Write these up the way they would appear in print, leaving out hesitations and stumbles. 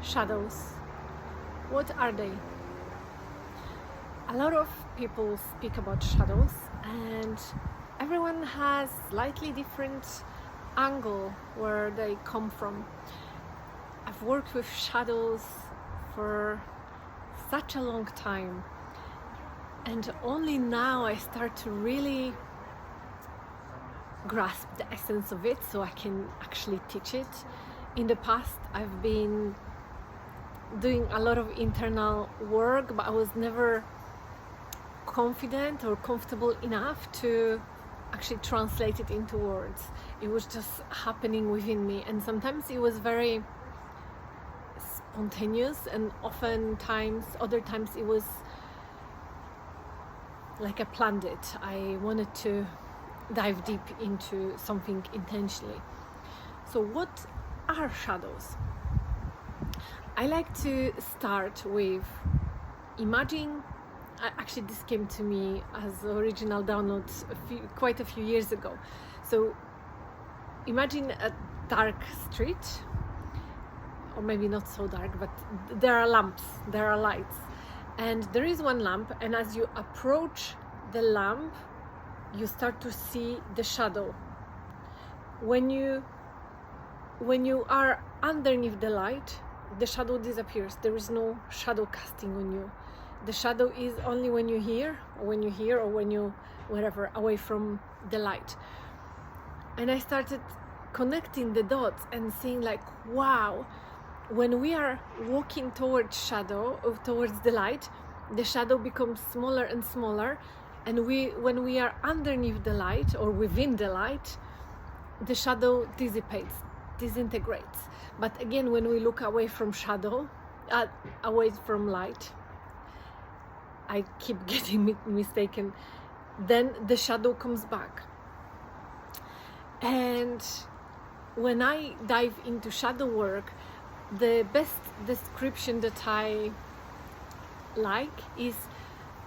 Shadows. What are they? A lot of people speak about shadows, and everyone has slightly different angle where they come from. I've worked with shadows for such a long time, and only now I start to really grasp the essence of it so I can actually teach it. In the past, I've been doing a lot of internal work, but I was never confident or comfortable enough to actually translate it into words. It was just happening within me, and sometimes it was very spontaneous, and oftentimes other times it was like I planned it. I wanted to dive deep into something intentionally. So what are shadows? I like to start with imagine. Actually, this came to me as original download quite a few years ago. So imagine a dark street, or maybe not so dark, but there are lamps, there are lights, and there is one lamp, and as you approach the lamp, you start to see the shadow. When you are underneath the light, the shadow disappears. There is no shadow casting on you. The shadow is only when you're here, or when you wherever away from the light. And I started connecting the dots and seeing like, wow, when we are walking towards shadow or towards the light, the shadow becomes smaller and smaller, and when we are underneath the light or within the light, the shadow disintegrates. But again, when we look away from shadow, away from light, I keep getting mistaken, then the shadow comes back. And when I dive into shadow work, the best description that I like is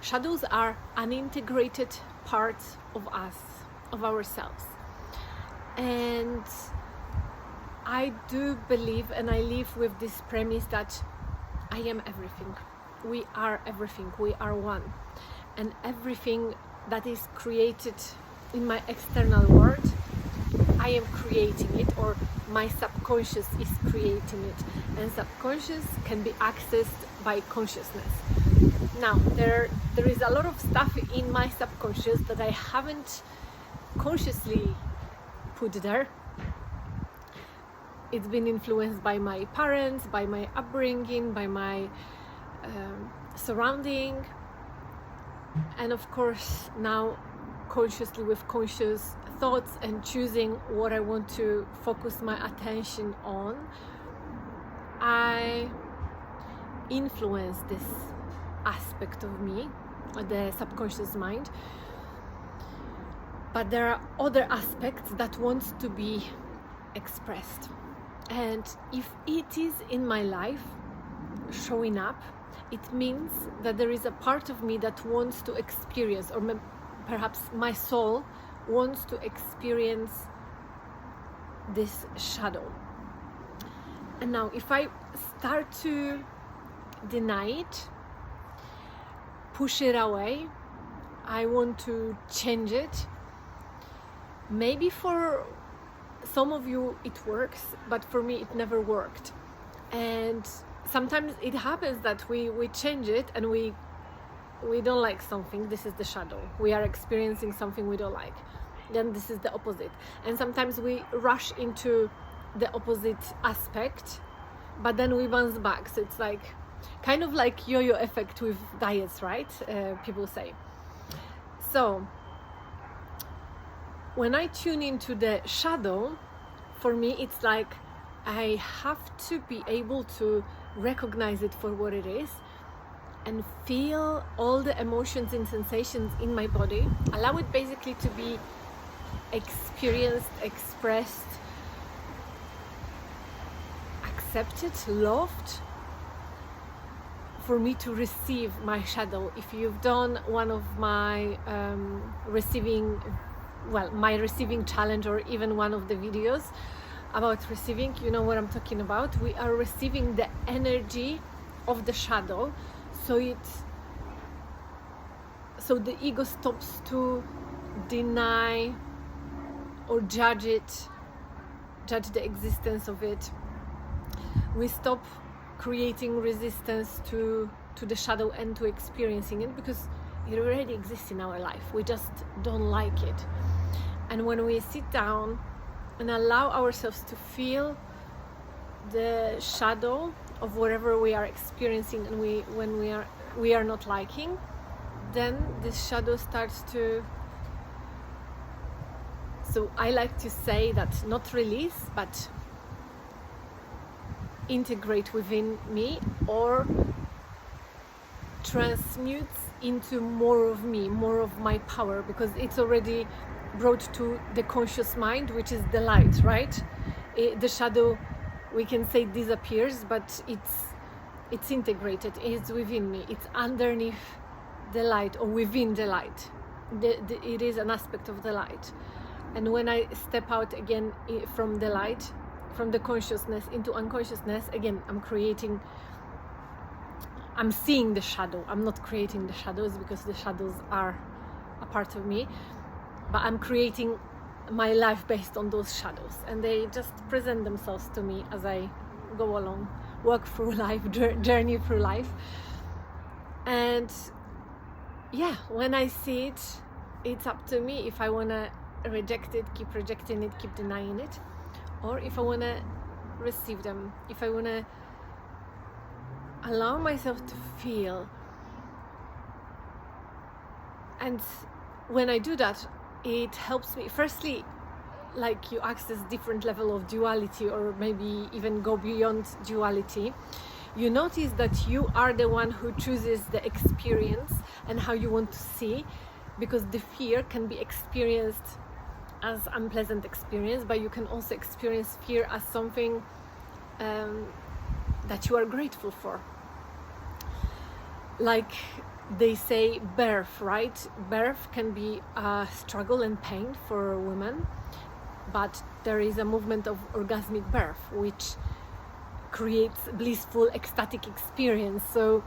shadows are unintegrated parts of us, of ourselves. And I do believe, and I live with this premise, that I am everything. We are everything. We are one. And everything that is created in my external world, I am creating it, or my subconscious is creating it. And subconscious can be accessed by consciousness. Now, there is a lot of stuff in my subconscious that I haven't consciously put there. It's been influenced by my parents, by my upbringing, by my surrounding, and of course now consciously, with conscious thoughts and choosing what I want to focus my attention on, I influence this aspect of me, the subconscious mind. But there are other aspects that want to be expressed, and if it is in my life showing up, it means that there is a part of me that wants to experience, or perhaps my soul wants to experience this shadow. And now if I start to deny it, push it away, I want to change it, maybe for some of you it works, but for me it never worked. And sometimes it happens that we change it and we don't like something. This is the shadow. We are experiencing something we don't like. Then this is the opposite. And sometimes we rush into the opposite aspect, but then we bounce back. So it's like kind of like yo-yo effect with diets, right? People say. So when I tune into the shadow, for me it's like I have to be able to recognize it for what it is and feel all the emotions and sensations in my body, allow it basically to be experienced, expressed, accepted, loved, for me to receive my shadow. If you've done one of my my receiving challenge, or even one of the videos, about receiving, you know what I'm talking about. We are receiving the energy of the shadow, so the ego stops to deny or judge the existence of it. We stop creating resistance to the shadow and to experiencing it, because it already exists in our life. We just don't like it. And when we sit down and allow ourselves to feel the shadow of whatever we are experiencing, and when we are not liking, then this shadow starts to, so I like to say that not release, but integrate within me, or transmutes into more of me, more of my power, because it's already brought to the conscious mind, which is the light, right? The shadow, we can say, disappears, but it's integrated, it's within me, it's underneath the light or within the light. It is an aspect of the light. And when I step out again from the light, from the consciousness into unconsciousness, again, I'm seeing the shadow. I'm not creating the shadows, because the shadows are a part of me, but I'm creating my life based on those shadows, and they just present themselves to me as I go along, walk through life, journey through life. And yeah, when I see it, it's up to me if I want to reject it, keep rejecting it, keep denying it, or if I want to receive them, if I want to allow myself to feel. And when I do that, it helps me, firstly, like, you access different level of duality, or maybe even go beyond duality. You notice that you are the one who chooses the experience and how you want to see, because the fear can be experienced as unpleasant experience, but you can also experience fear as something that you are grateful for. Like they say, birth, right? Birth can be a struggle and pain for women, but there is a movement of orgasmic birth, which creates blissful, ecstatic experience. So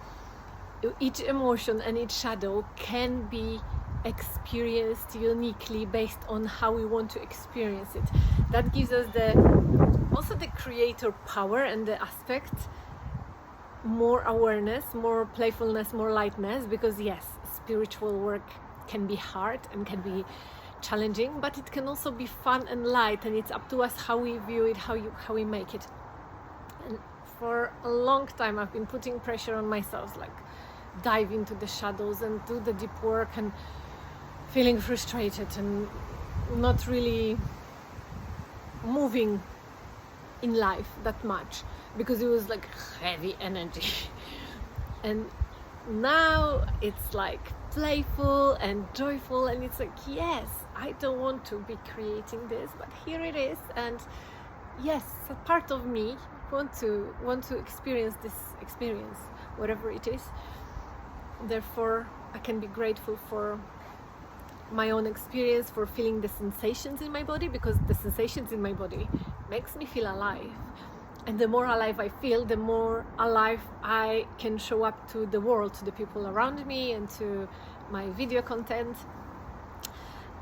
each emotion and each shadow can be experienced uniquely based on how we want to experience it. That gives us also the creator power and the aspect, more awareness, more playfulness, more lightness, because yes, spiritual work can be hard and can be challenging, but it can also be fun and light, and it's up to us how we view it, how we make it. And for a long time I've been putting pressure on myself, like dive into the shadows and do the deep work, and feeling frustrated and not really moving in life that much, because it was like heavy energy. And now it's like playful and joyful, and it's like, yes, I don't want to be creating this, but here it is, and yes, a part of me want to experience this experience, whatever it is. Therefore, I can be grateful for my own experience, for feeling the sensations in my body, because the sensations in my body makes me feel alive. And the more alive I feel, the more alive I can show up to the world, to the people around me, and to my video content.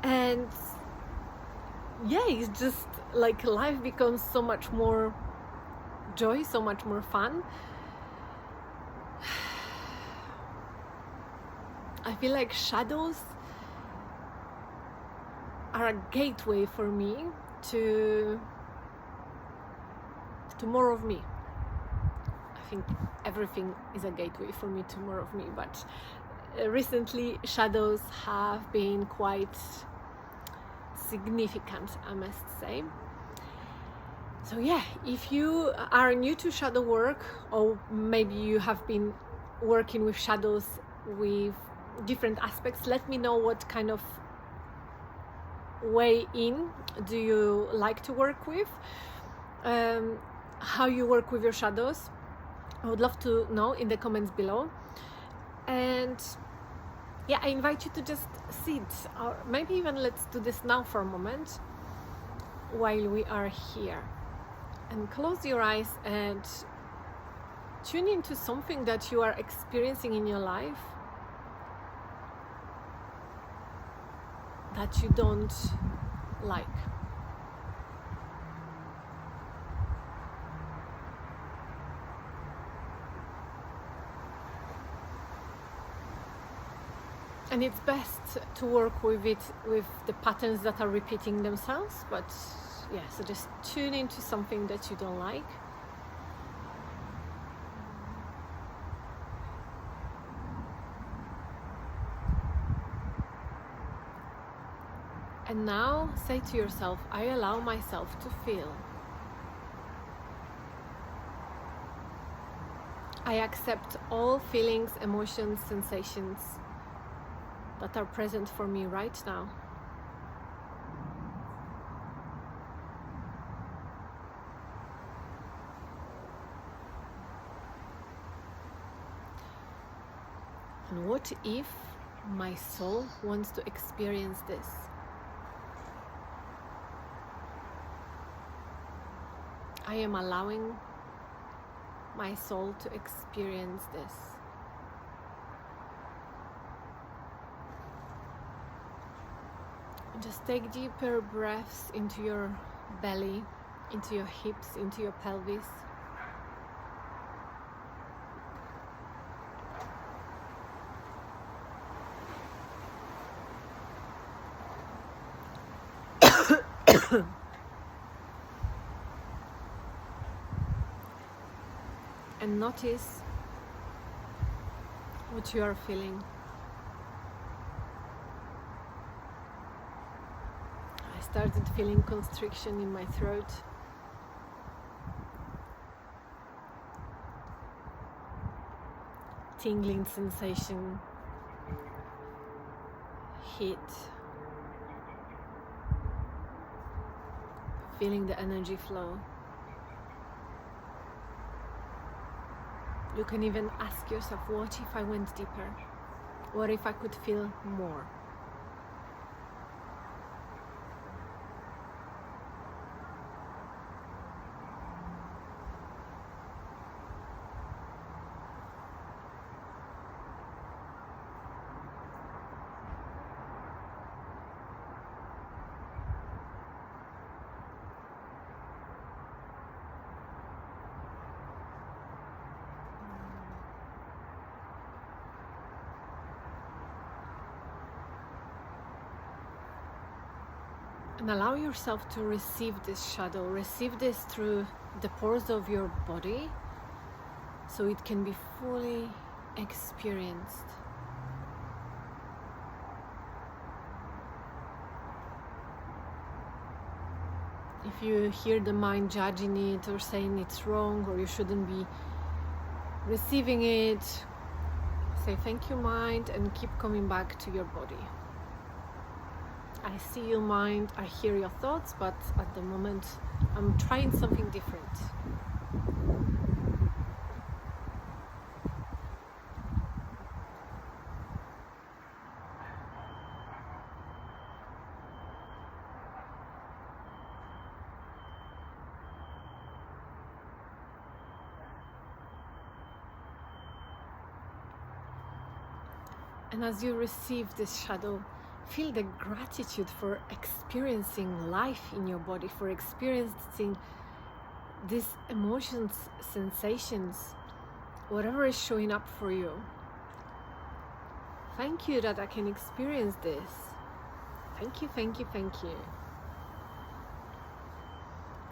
And yeah, it's just like life becomes so much more joy, so much more fun. I feel like shadows are a gateway for me to more of me. I think everything is a gateway for me to more of me, but recently shadows have been quite significant, I must say. So yeah, if you are new to shadow work, or maybe you have been working with shadows with different aspects, let me know what kind of way in do you like to work with, how you work with your shadows. I would love to know in the comments below. And yeah, I invite you to just sit, or maybe even let's do this now for a moment while we are here. And close your eyes and tune into something that you are experiencing in your life that you don't like. And it's best to work with it, with the patterns that are repeating themselves. But yeah, so just tune into something that you don't like. And now say to yourself, I allow myself to feel. I accept all feelings, emotions, sensations that are present for me right now. And what if my soul wants to experience this? I am allowing my soul to experience this. Just take deeper breaths into your belly, into your hips, into your pelvis. And notice what you are feeling. I started feeling constriction in my throat. Tingling sensation, heat, feeling the energy flow. You can even ask yourself, what if I went deeper? What if I could feel more? And allow yourself to receive this shadow, receive this through the pores of your body, so it can be fully experienced. If you hear the mind judging it or saying it's wrong or you shouldn't be receiving it, say thank you, mind, and keep coming back to your body. I see your mind, I hear your thoughts, but at the moment I'm trying something different. And as you receive this shadow, feel the gratitude for experiencing life in your body, for experiencing these emotions, sensations, whatever is showing up for you. Thank you that I can experience this. Thank you, thank you, thank you. You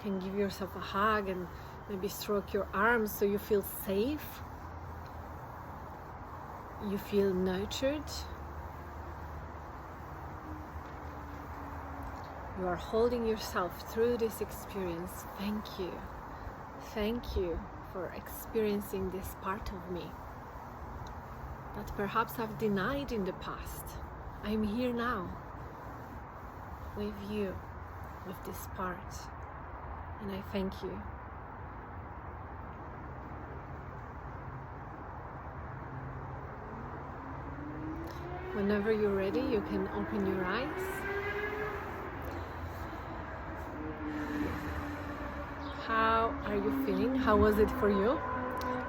can give yourself a hug and maybe stroke your arms so you feel safe. You feel nurtured. You are holding yourself through this experience. Thank you. Thank you for experiencing this part of me that perhaps I've denied in the past. I'm here now with you, with this part, and I thank you. Whenever you're ready, you can open your eyes. How are you feeling? How was it for you?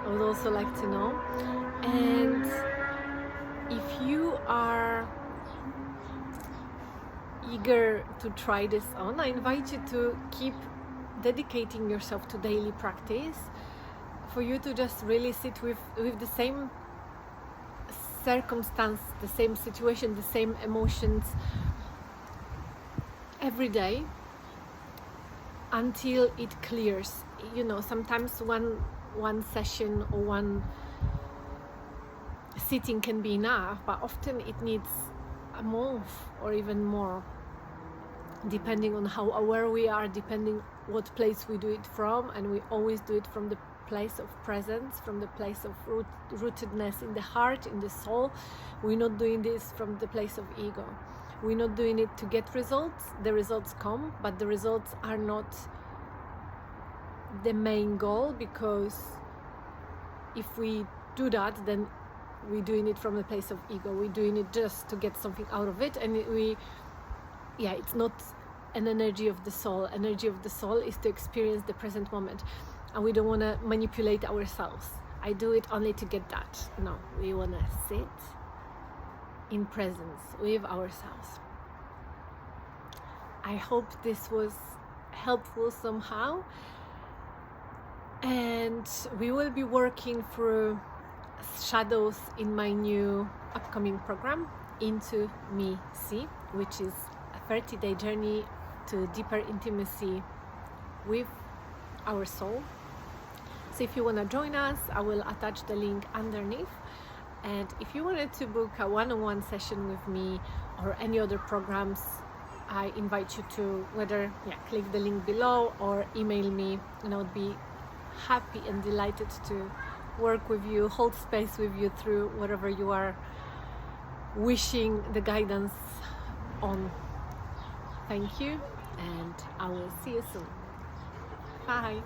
I would also like to know. And if you are eager to try this on, I invite you to keep dedicating yourself to daily practice, for you to just really sit with the same circumstance, the same situation, the same emotions every day until it clears. You know, sometimes one session or one sitting can be enough, but often it needs a month or even more, depending on how aware we are, depending what place we do it from. And we always do it from the place of presence, from the place of rootedness in the heart, in the soul. We're not doing this from the place of ego. We're not doing it to get results. The results come, but the results are not the main goal, because if we do that, then we're doing it from the place of ego. We're doing it just to get something out of it, and it's not an energy of the soul. Energy of the soul is to experience the present moment, and we don't want to manipulate ourselves. I do it only to get that. No, we want to sit in presence with ourselves. I hope this was helpful somehow, and we will be working through shadows in my new upcoming program, Into Me See, which is a 30-day journey to deeper intimacy with our soul. So if you want to join us, I will attach the link underneath. And if you wanted to book a one-on-one session with me or any other programs, I invite you to click the link below or email me, and I would be happy and delighted to work with you, hold space with you through whatever you are wishing the guidance on. Thank you, and I will see you soon. Bye.